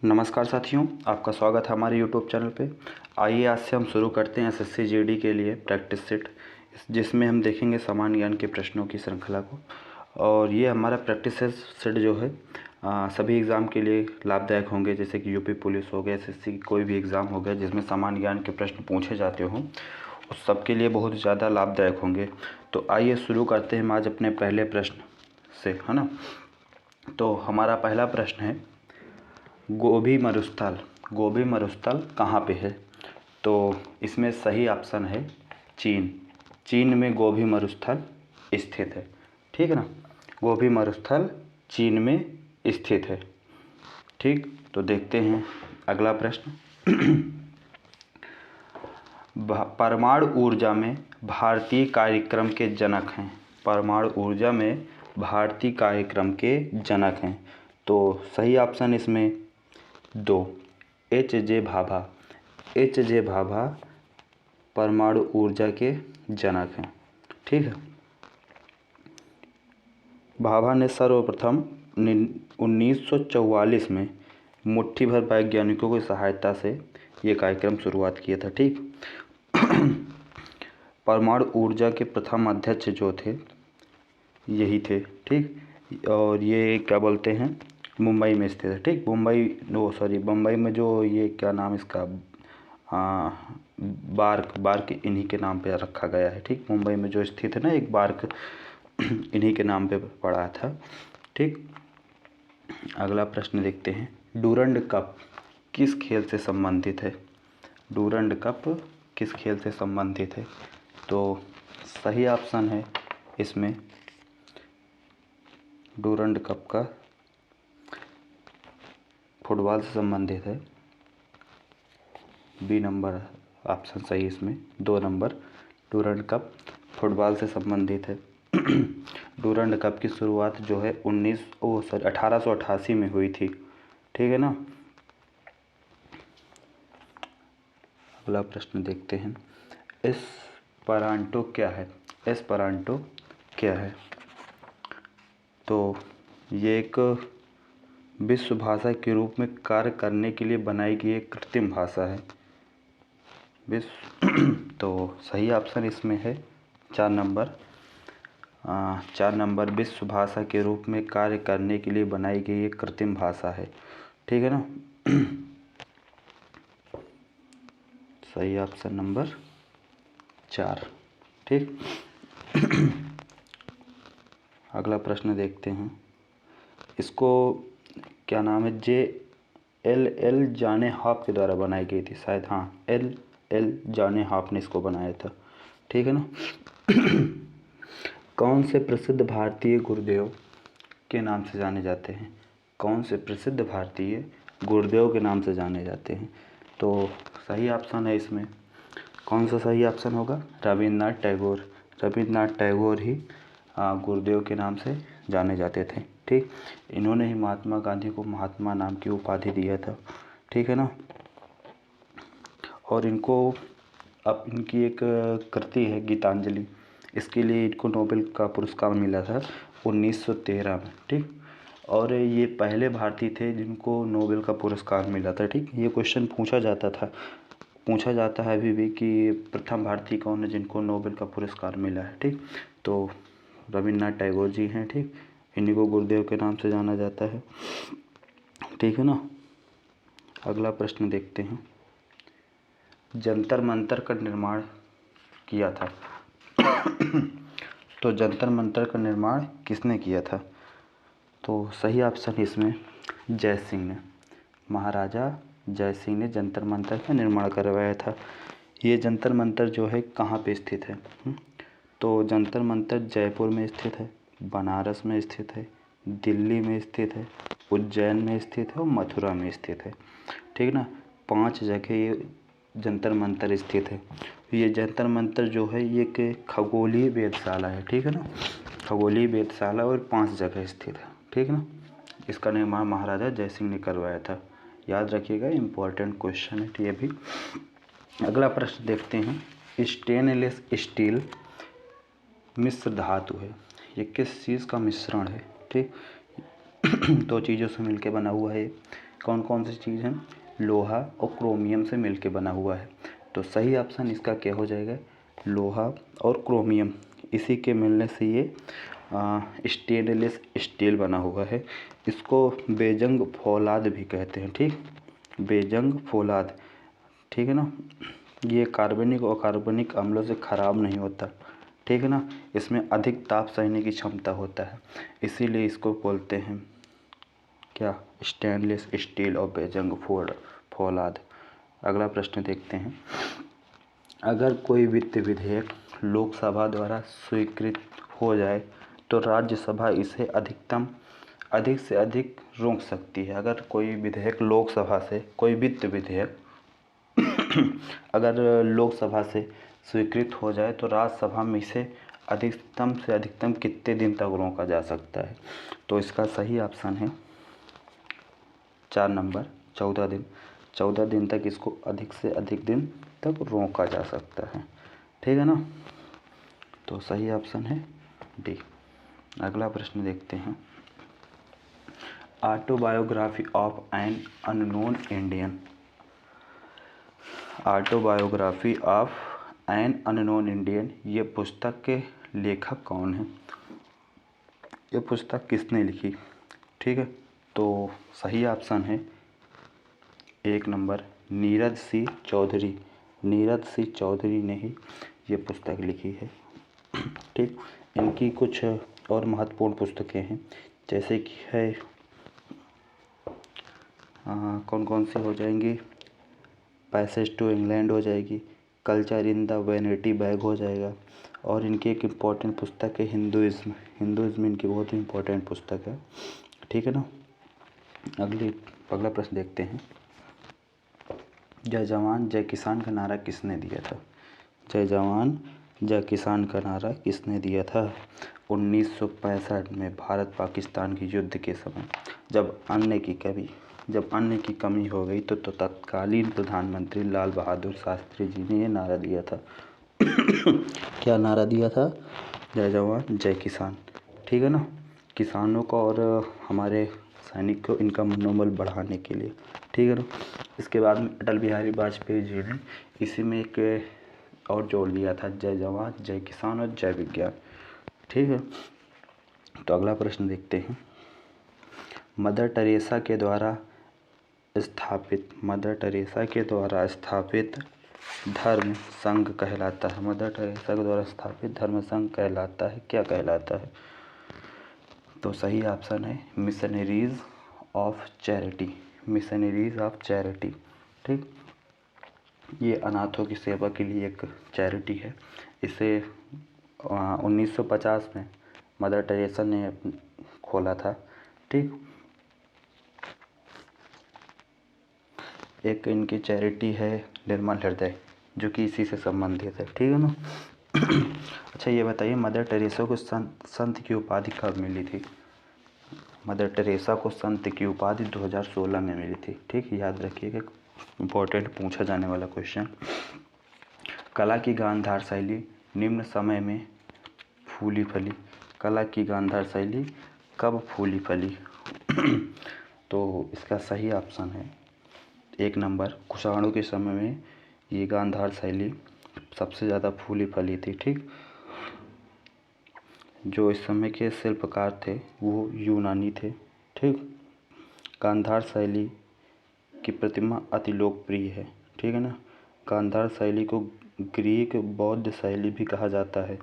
नमस्कार साथियों, आपका स्वागत है हमारे यूट्यूब चैनल पे। आइए आज से हम शुरू करते हैं एसएससी जीडी के लिए प्रैक्टिस सेट, जिसमें हम देखेंगे सामान्य ज्ञान के प्रश्नों की श्रृंखला को। और ये हमारा प्रैक्टिस सेट जो है सभी एग्ज़ाम के लिए लाभदायक होंगे, जैसे कि यूपी पुलिस हो गया, एसएससी कोई भी एग्ज़ाम हो गया जिसमें सामान्य ज्ञान के प्रश्न पूछे जाते हों, उस सब के लिए बहुत ज़्यादा लाभदायक होंगे। तो आइए शुरू करते हैं हम आज अपने पहले प्रश्न से, है ना। तो हमारा पहला प्रश्न है, गोभी मरुस्थल कहाँ पे है? तो इसमें सही ऑप्शन है चीन में गोभी मरुस्थल स्थित है। ठीक है ना, गोभी मरुस्थल चीन में स्थित है। ठीक, तो देखते हैं अगला प्रश्न। परमाणु ऊर्जा में भारतीय कार्यक्रम के जनक हैं। परमाणु ऊर्जा में भारतीय कार्यक्रम के जनक हैं। तो सही ऑप्शन इसमें 2, एच.जे. भाभा परमाणु ऊर्जा के जनक हैं। ठीक है, भाभा ने सर्वप्रथम 1944 में मुट्ठी भर वैज्ञानिकों की सहायता से ये कार्यक्रम शुरुआत किया था। ठीक, परमाणु ऊर्जा के प्रथम अध्यक्ष जो थे यही थे। ठीक, और ये क्या बोलते हैं, मुंबई में स्थित है। ठीक, मुंबई में जो ये क्या नाम इसका बार्क इन्हीं के नाम पे रखा गया है। ठीक, मुंबई में जो स्थित है ना एक बार्क, इन्हीं के नाम पे पड़ा था। ठीक, अगला प्रश्न देखते हैं, डूरंड कप किस खेल से संबंधित है? डूरंड कप किस खेल से संबंधित है? तो सही ऑप्शन है इसमें डूरंड कप का फुटबॉल से संबंधित है। बी नंबर ऑप्शन सही इसमें, 2 नंबर। डूरंड कप फुटबॉल से संबंधित है। डूरंड कप की शुरुआत जो है 1888 में हुई थी। ठीक है ना। अगला प्रश्न देखते हैं, एस्पेरांटो क्या है? एस्पेरांटो क्या है? तो ये एक विश्व भाषा के रूप में कार्य करने के लिए बनाई गई एक कृत्रिम भाषा है। तो सही ऑप्शन इसमें है 4 नंबर। 4 नंबर विश्व भाषा के रूप में कार्य करने के लिए बनाई गई एक कृत्रिम भाषा है। ठीक है ना। सही ऑप्शन नंबर 4। ठीक, अगला प्रश्न देखते हैं, इसको क्या नाम है, JLL जाने हाफ के द्वारा बनाई गई थी शायद। हाँ, LL जाने हाफ ने इसको बनाया था। ठीक है ना। कौन से प्रसिद्ध भारतीय गुरुदेव के नाम से जाने जाते हैं? कौन से प्रसिद्ध भारतीय गुरुदेव के नाम से जाने जाते हैं? तो सही ऑप्शन है इसमें, कौन सा सही ऑप्शन होगा? रविन्द्रनाथ टैगोर। रविन्द्रनाथ टैगोर ही गुरुदेव के नाम से जाने जाते थे। ठीक, इन्होंने ही महात्मा गांधी को महात्मा नाम की उपाधि दिया था। ठीक है ना। और इनको अब इनकी एक कृति है गीतांजलि, इसके लिए इनको नोबेल का पुरस्कार मिला था 1913 में। ठीक, और ये पहले भारतीय थे जिनको नोबेल का पुरस्कार मिला था। ठीक, ये क्वेश्चन पूछा जाता है अभी भी कि प्रथम भारतीय कौन है जिनको नोबेल का पुरस्कार मिला है। ठीक, तो रविन्द्रनाथ टैगोर जी हैं। ठीक, इन्हीं को गुरुदेव के नाम से जाना जाता है। ठीक है ना। अगला प्रश्न देखते हैं, जंतर मंतर का निर्माण किया था। तो जंतर मंतर का निर्माण किसने किया था? तो सही ऑप्शन इसमें जय सिंह ने, महाराजा जय सिंह ने जंतर मंतर का निर्माण करवाया था। ये जंतर मंतर जो है कहाँ पे स्थित है? तो जंतर मंतर जयपुर में स्थित है, बनारस में स्थित है, दिल्ली में स्थित है, उज्जैन में स्थित है और मथुरा में स्थित है। ठीक ना, 5 जगह ये जंतर मंतर स्थित है। ये जंतर मंतर जो है ये एक खगोलीय वेधशाला है। ठीक है ना, खगोलीय वेधशाला और 5 जगह स्थित है। ठीक है ना, इसका निर्माण महाराजा जय सिंह ने करवाया था। याद रखिएगा, इम्पोर्टेंट क्वेश्चन है ये भी। अगला प्रश्न देखते हैं, स्टेनलेस स्टील मिश्र धातु है, ये किस चीज़ का मिश्रण है? ठीक, 2 चीज़ों से मिलकर बना हुआ है, कौन कौन सी चीज़ है? लोहा और क्रोमियम से मिलके बना हुआ है। तो सही ऑप्शन इसका क्या हो जाएगा? लोहा और क्रोमियम, इसी के मिलने से ये स्टेनलेस स्टील बना हुआ है। इसको बेजंग फौलाद भी कहते हैं, ठीक, बेजंग फौलाद, ठीक है ना। ये कार्बनिक और कार्बनिक अम्लों से ख़राब नहीं होता, ठीक है ना। इसमें अधिक ताप सहने की क्षमता होता है, इसीलिए इसको बोलते हैं क्या? स्टेनलेस स्टील और बेजंग फौलाद। अगला प्रश्न देखते हैं। अगर कोई वित्त विधेयक लोकसभा द्वारा स्वीकृत हो जाए तो राज्यसभा इसे अधिक से अधिक रोक सकती है। अगर कोई विधेयक लोकसभा से, कोई वित्त विधेयक अगर लोकसभा से स्वीकृत हो जाए तो राज्यसभा में इसे अधिकतम से अधिकतम कितने दिन तक रोका जा सकता है? तो इसका सही ऑप्शन है 4 नंबर, 14 दिन। 14 दिन तक इसको अधिक से अधिक दिन तक रोका जा सकता है, ठीक है ना। तो सही ऑप्शन है डी। अगला प्रश्न देखते हैं। Autobiography of an unknown Indian. Autobiography of an unknown Indian, ये पुस्तक के लेखक कौन हैं? ये पुस्तक किसने लिखी? ठीक है, तो सही ऑप्शन है 1 नंबर नीरज सी चौधरी। नीरज सी चौधरी ने ही ये पुस्तक लिखी है, ठीक। इनकी कुछ और महत्वपूर्ण पुस्तकें हैं, जैसे कि है कौन कौन सी हो जाएंगी? पैसेज टू इंग्लैंड हो जाएगी, culture in the vanity bag हो जाएगा, और इनकी एक इम्पॉर्टेंट पुस्तक है हिंदुइज्म। हिंदुइज्म इनकी बहुत ही इम्पोर्टेंट पुस्तक है, ठीक है ना। अगला प्रश्न देखते हैं। जय जवान जय किसान का नारा किसने दिया था? जय जवान जय किसान का नारा किसने दिया था? 1965 में भारत पाकिस्तान के युद्ध के समय जब अन्न की कमी हो गई तो तत्कालीन प्रधानमंत्री लाल बहादुर शास्त्री जी ने ये नारा दिया था। क्या नारा दिया था? जय जवान जय किसान, ठीक है ना। किसानों को और हमारे सैनिक को इनका मनोबल बढ़ाने के लिए, ठीक है ना। इसके बाद में अटल बिहारी वाजपेयी जी ने इसी में एक और जोड़ लिया था, जय जवान जय किसान और जय विज्ञान, ठीक है। तो अगला प्रश्न देखते हैं। मदर टेरेसा के द्वारा स्थापित धर्म संघ कहलाता है। मदर टेरेसा के द्वारा स्थापित धर्म संघ कहलाता है, क्या कहलाता है? तो सही ऑप्शन है missionaries of charity. Missionaries of charity, ठीक। ये अनाथों की सेवा के लिए एक चैरिटी है। इसे 1950 में मदर टेरेसा ने खोला था, ठीक। एक इनकी चैरिटी है निर्मल हृदय, जो कि इसी से संबंधित है, ठीक है ना। अच्छा, ये बताइए मदर टेरेसा को संत की उपाधि कब मिली थी? मदर टेरेसा को संत की उपाधि 2016 में मिली थी, ठीक। याद रखिएगा, इम्पोर्टेंट पूछा जाने वाला क्वेश्चन। कला की गांधार शैली निम्न समय में फूली फली। कला की गांधार शैली कब फूली फली? तो इसका सही ऑप्शन है 1 नंबर कुषाणों के समय में ये गांधार शैली सबसे ज़्यादा फूली फली थी, ठीक। जो इस समय के शिल्पकार थे वो यूनानी थे, ठीक। गांधार शैली की प्रतिमा अति लोकप्रिय है, ठीक है ना। गांधार शैली को ग्रीक बौद्ध शैली भी कहा जाता है,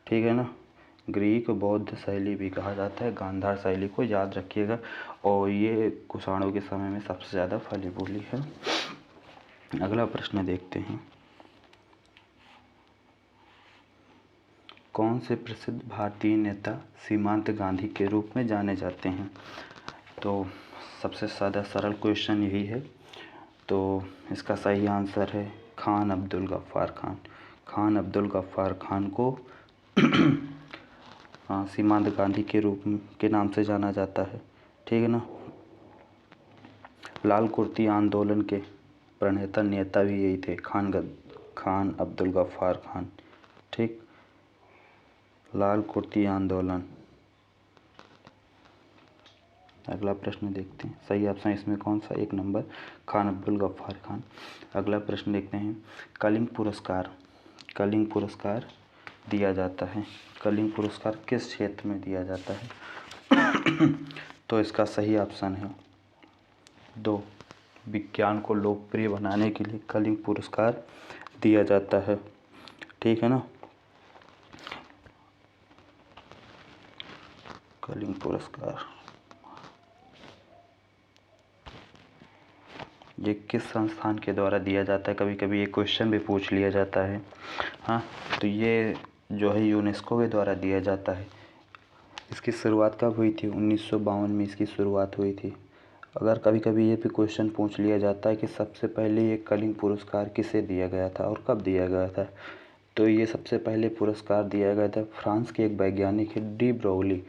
ठीक है ना। ग्रीक बौद्ध शैली भी कहा जाता है गांधार शैली को, याद रखिएगा। और ये कुषाणों के समय में सबसे ज़्यादा फली फूली है। अगला प्रश्न देखते हैं। कौन से प्रसिद्ध भारतीय नेता सीमांत गांधी के रूप में जाने जाते हैं? तो सबसे ज़्यादा सरल क्वेश्चन यही है, तो इसका सही आंसर है खान अब्दुल गफ्फार खान। खान अब्दुल गफ्फार खान को सीमांत गांधी के नाम से जाना जाता है, ठीक है ना। लाल कुर्ती आंदोलन के प्रणेता नेता भी यही थे, खान अब्दुल गफ्फार खान, ठीक। लाल कुर्ती आंदोलन। अगला प्रश्न देखते हैं। सही ऑप्शन इसमें कौन सा? 1 नंबर खान अब्दुल गफ्फार खान। अगला प्रश्न देखते हैं। कलिंग पुरस्कार दिया जाता है। कलिंग पुरस्कार किस क्षेत्र में दिया जाता है? तो इसका सही ऑप्शन है 2, विज्ञान को लोकप्रिय बनाने के लिए कलिंग पुरस्कार दिया जाता है। ठीक है ना। कलिंग पुरस्कार ये किस संस्थान के द्वारा दिया जाता है? कभी कभी ये क्वेश्चन भी पूछ लिया जाता है। हाँ, तो ये जो है यूनेस्को के द्वारा दिया जाता है। इसकी शुरुआत कब हुई थी? 1952 में इसकी शुरुआत हुई थी। अगर कभी कभी ये भी क्वेश्चन पूछ लिया जाता है कि सबसे पहले ये कलिंग पुरस्कार किसे दिया गया था और कब दिया गया था, तो ये सबसे पहले पुरस्कार दिया गया था फ्रांस के एक वैज्ञानिक है डी ब्रोगली।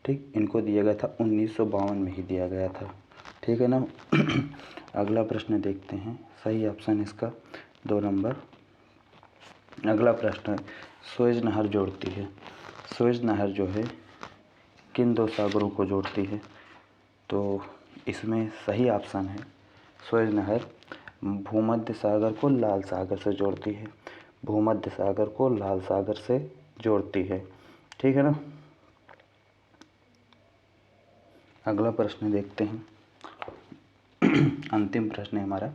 ठीक, इनको दिया गया था 1952 में ही दिया गया था। ठीक है ना। अगला प्रश्न देखते हैं। सही ऑप्शन इसका 2 नंबर। अगला प्रश्न है, सुएज नहर जोड़ती है। सुएज नहर जो है किन 2 सागरों को जोड़ती है? तो इसमें सही ऑप्शन है सुएज नहर भूमध्य सागर को लाल सागर से जोड़ती है। भूमध्य सागर को लाल सागर से जोड़ती है। ठीक है ना। अगला प्रश्न देखते हैं। अंतिम प्रश्न है हमारा,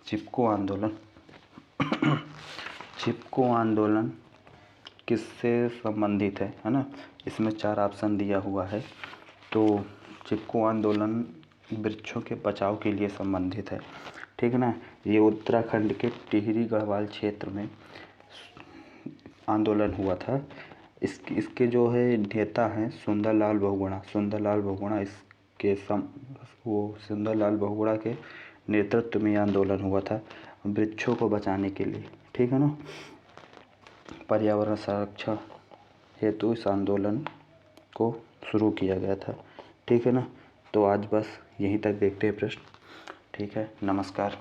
चिपको आंदोलन। चिपको आंदोलन किससे संबंधित है ना। इसमें 4 ऑप्शन दिया हुआ है। तो चिपको आंदोलन वृक्षों के बचाव के लिए संबंधित है। ठीक है ना। ये उत्तराखंड के टिहरी गढ़वाल क्षेत्र में आंदोलन हुआ था। इसके जो है नेता हैं सुंदरलाल बहुगुणा। इसके सुंदरलाल बहुगुणा के नेतृत्व में आंदोलन हुआ था वृक्षों को बचाने के लिए। ठीक है ना। पर्यावरण संरक्षण हेतु इस आंदोलन को शुरू किया गया था। ठीक है ना। तो आज बस यहीं तक देखते हैं प्रश्न। ठीक है, नमस्कार।